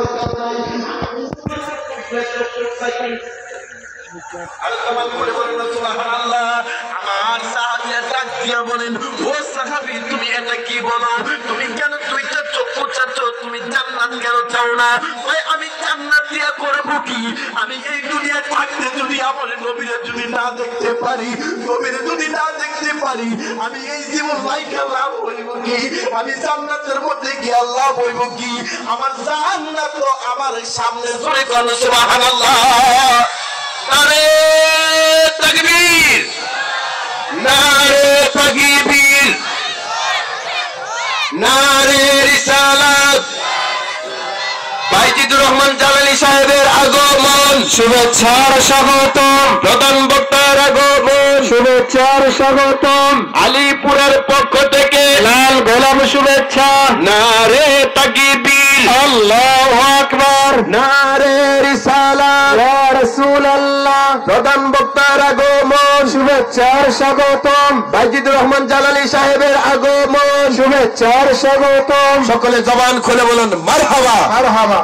দরকার নাই। আর তোমার করে বলেন সুবহানাল্লাহ। আমার সাহাবীরা ডাক দিয়া বলেন, ও সাহাবী তুমি এটা কি বলো? তুমি কেন দুইটা চক্ষু চাচ্ছ? তুমি জান্নাত কেন চাও না? ভাই আমি জান্নাত দিয়া করব কি? আমি এই দুনিয়ায় থাকতে যদি আমার নবীরে যদি না দেখতে পারি, নবীরে যদি না দেখতে পারি, আমি এই জীবন লাইকা লাভ হইব কি? আমি জান্নাতের মধ্যে গিয়ে আল্লাহ হইব কি? আমার জান্নাত তো আমার সামনে। জোরে বলো সুবহানাল্লাহ। নারে তাকবীর, নারে তাকবীর, নারে রিসালাত। বাইজিদুর রহমান জালালী সাহেবের আগমন, শুভেচ্ছার স্বাগতম। প্রধান বক্তার আগমন, শুভেচ্ছার স্বাগতম। আলীপুরের পক্ষ থেকে লাল গোলাম শুভেচ্ছা। নারে তাকবীর, আল্লাহু আকবার, নারে রিসালাত, ইয়া রাসূলুল্লাহ। প্রধান বক্তার আগমন, শুভেচ্ছার স্বাগতম। বাইজিদুর রহমান জালালী সাহেবের আগমন, শুভেচ্ছার স্বাগতম। সকলে জবান খুলে বলুন মারহাবা, মারহাবা।